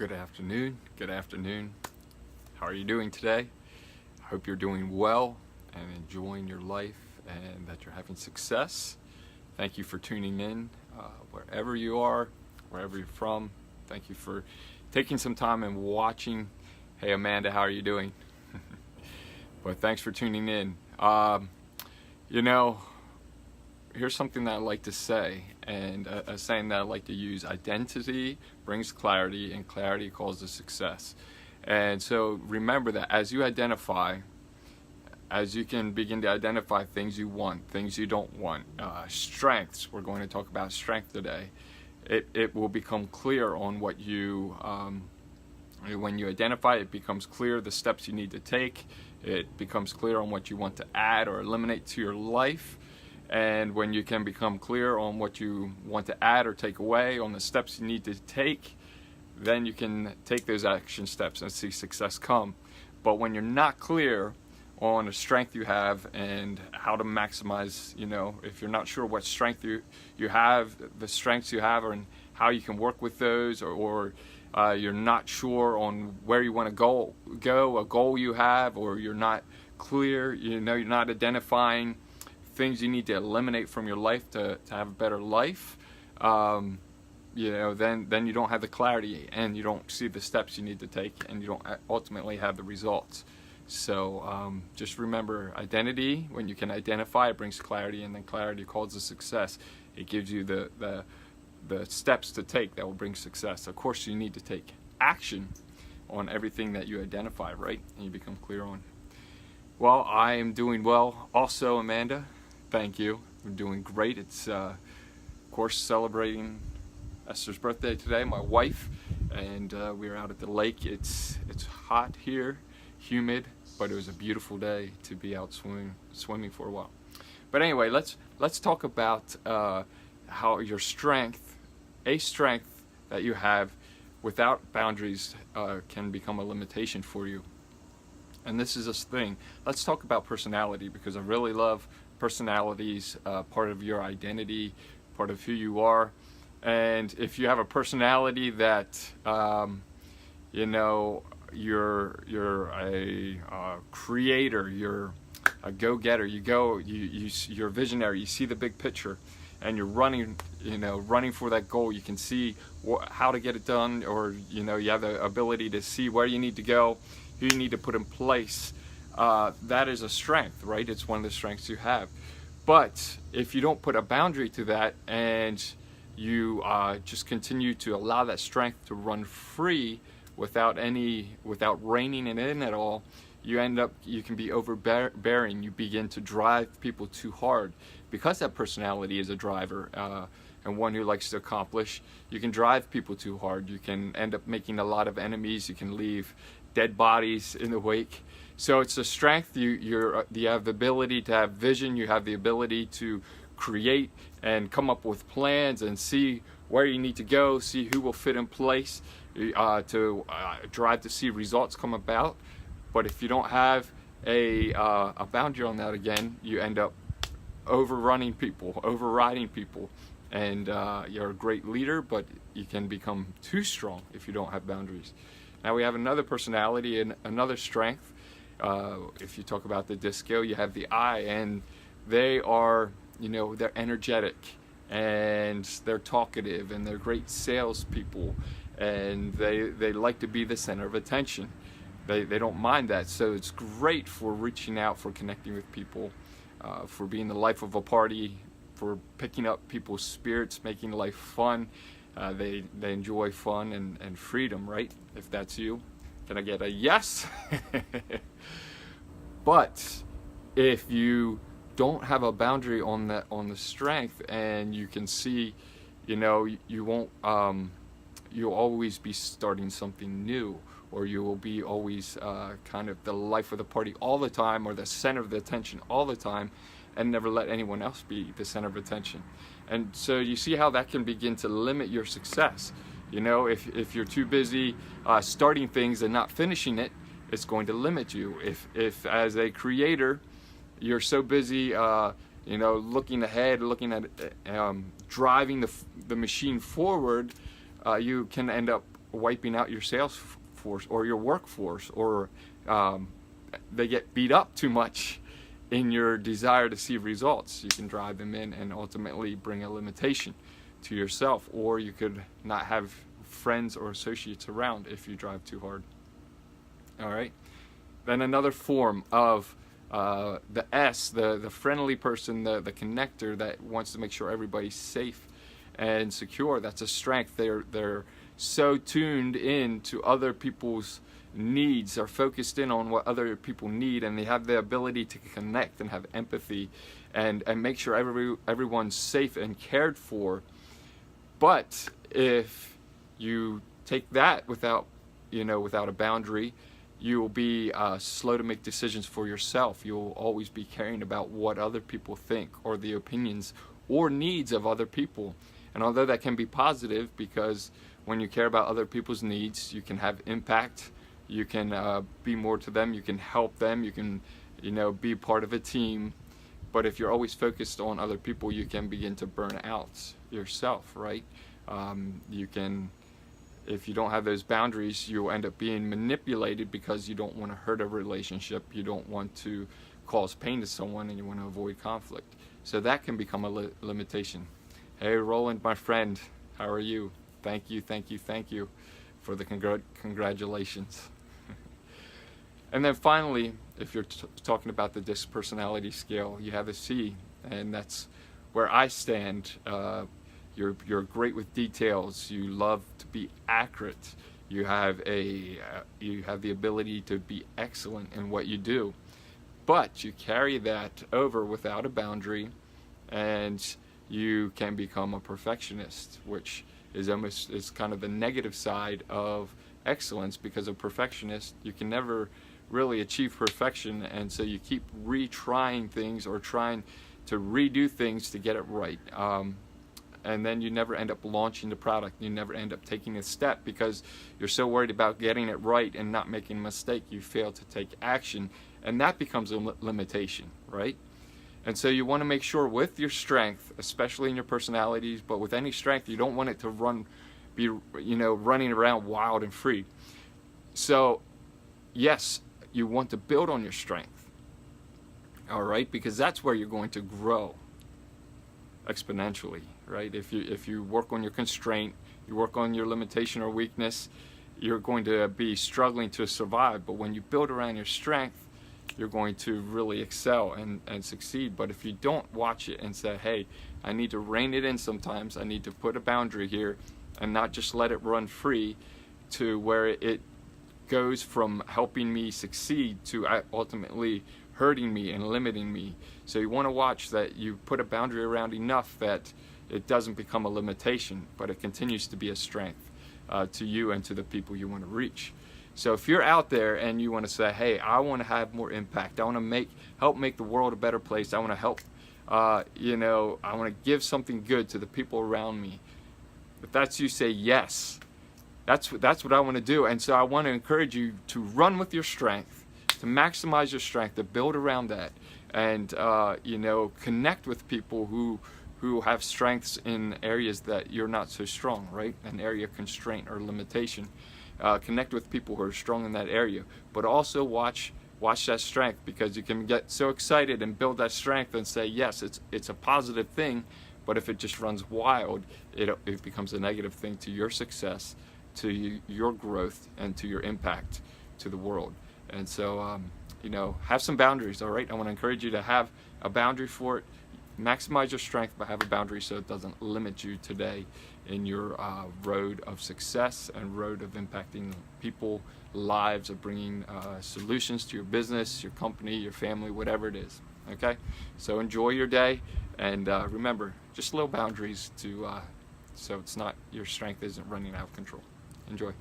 Good afternoon. Good afternoon. How are you doing today? I hope you're doing well and enjoying your life and that you're having success. Thank you for tuning in wherever you are, wherever you're from. Thank you for taking some time and watching. Hey, Amanda, how are you doing? But thanks for tuning in. Here's something that I like to say, and a saying that I like to use: identity brings clarity, and clarity causes success. And so remember that as you identify, as you can begin to identify things you want, things you don't want, strengths, we're going to talk about strength today, it will become clear on what you, when you identify, it becomes clear the steps you need to take. It becomes clear on what you want to add or eliminate to your life. And when you can become clear on what you want to add or take away, on the steps you need to take, then you can take those action steps and see success come. But when you're not clear on the strength you have and how to maximize, if you're not sure what strength you have, the strengths you have, and how you can work with those, or you're not sure on where you want to go, a goal you have, or you're not clear, you're not identifying things you need to eliminate from your life to have a better life, then you don't have the clarity, and you don't see the steps you need to take, and you don't ultimately have the results. So just remember, identity, when you can identify, it brings clarity, and then clarity causes success. It gives you the steps to take that will bring success. Of course, you need to take action on everything that you identify, right? And you become clear on. Well, I am doing well. Also, Amanda, thank you. I'm doing great. It's, of course, celebrating Esther's birthday today, my wife, and we were out at the lake. It's hot here, humid, but it was a beautiful day to be out swimming for a while. But anyway, let's talk about how your strength that you have without boundaries can become a limitation for you. And this is this thing. Let's talk about personality, because I really love personalities, part of your identity, part of who you are. And if you have a personality that, you're a creator, you're a go-getter, you're a visionary, you see the big picture, and you're running for that goal. You can see how to get it done, or you have the ability to see where you need to go, who you need to put in place. That is a strength, right? It's one of the strengths you have. But if you don't put a boundary to that, and you just continue to allow that strength to run free without reining it in at all, you can be overbearing. You begin to drive people too hard, because that personality is a driver, and one who likes to accomplish. You can drive people too hard. You can end up making a lot of enemies. You can leave dead bodies in the wake. So it's a strength. You have the ability to have vision. You have the ability to create and come up with plans and see where you need to go, see who will fit in place, to drive to see results come about. But if you don't have a boundary on that, again, you end up overriding people, and you're a great leader, but you can become too strong if you don't have boundaries. Now we have another personality and another strength. If you talk about the disco, you have the I, and they are, they're energetic, and they're talkative, and they're great salespeople, and they like to be the center of attention. They don't mind that, so it's great for reaching out, for connecting with people, for being the life of a party, for picking up people's spirits, making life fun. They enjoy fun and freedom, right? If that's you, can I get a yes? But if you don't have a boundary on the strength, and you can see, you won't, you'll always be starting something new, or you will be always kind of the life of the party all the time, or the center of the attention all the time, and never let anyone else be the center of attention. And so you see how that can begin to limit your success. If you're too busy starting things and not finishing it, it's going to limit you. If as a creator, you're so busy, looking ahead, looking at driving the machine forward, you can end up wiping out your sales force or your workforce, or they get beat up too much in your desire to see results. You can drive them in and ultimately bring a limitation to yourself, or you could not have friends or associates around if you drive too hard. All right. Then another form of the S, the friendly person, the connector that wants to make sure everybody's safe and secure. That's a strength. They're so tuned in to other people's needs, are focused in on what other people need, and they have the ability to connect and have empathy and make sure everyone's safe and cared for. But if you take that without a boundary, you will be slow to make decisions for yourself. You'll always be caring about what other people think or the opinions or needs of other people. And although that can be positive, because when you care about other people's needs, you can have impact, you can be more to them, you can help them, you can be part of a team. But if you're always focused on other people, you can begin to burn out yourself, right? If you don't have those boundaries, you'll end up being manipulated because you don't want to hurt a relationship, you don't want to cause pain to someone, and you want to avoid conflict. So that can become a limitation. Hey, Roland, my friend, how are you? Thank you for the congratulations. And then finally, if you're talking about the DISC personality scale, you have a C, and that's where I stand. You're great with details. You love to be accurate. You have the ability to be excellent in what you do, but you carry that over without a boundary, and you can become a perfectionist, which is kind of the negative side of excellence. Because a perfectionist, you can never really achieve perfection, and so you keep retrying things or trying to redo things to get it right. And then you never end up launching the product. You never end up taking a step because you're so worried about getting it right and not making a mistake. You fail to take action, and that becomes a limitation, right? And so you want to make sure with your strength, especially in your personalities, but with any strength, you don't want it to be running around wild and free. So yes, you want to build on your strength, all right? Because that's where you're going to grow exponentially, right? If you work on your constraint, you work on your limitation or weakness, you're going to be struggling to survive. But when you build around your strength, you're going to really excel and succeed. But if you don't watch it and say, hey, I need to rein it in sometimes, I need to put a boundary here and not just let it run free, to where it goes from helping me succeed to ultimately hurting me and limiting me. So you want to watch that you put a boundary around enough that it doesn't become a limitation, but it continues to be a strength to you and to the people you want to reach. So if you're out there and you want to say, hey, I want to have more impact, I want to help make the world a better place, I want to help, I want to give something good to the people around me. If that's you, say yes. That's what I want to do. And so I want to encourage you to run with your strength, to maximize your strength, to build around that, and connect with people who have strengths in areas that you're not so strong, right? An area of constraint or limitation. Connect with people who are strong in that area, but also watch that strength, because you can get so excited and build that strength and say, yes, it's a positive thing, but if it just runs wild, it becomes a negative thing to your success, to your growth, and to your impact to the world. And so, have some boundaries, all right? I want to encourage you to have a boundary for it. Maximize your strength, but have a boundary so it doesn't limit you today in your road of success and road of impacting people, lives, of bringing solutions to your business, your company, your family, whatever it is, okay? So enjoy your day, and remember, just little boundaries so your strength isn't running out of control. Enjoy.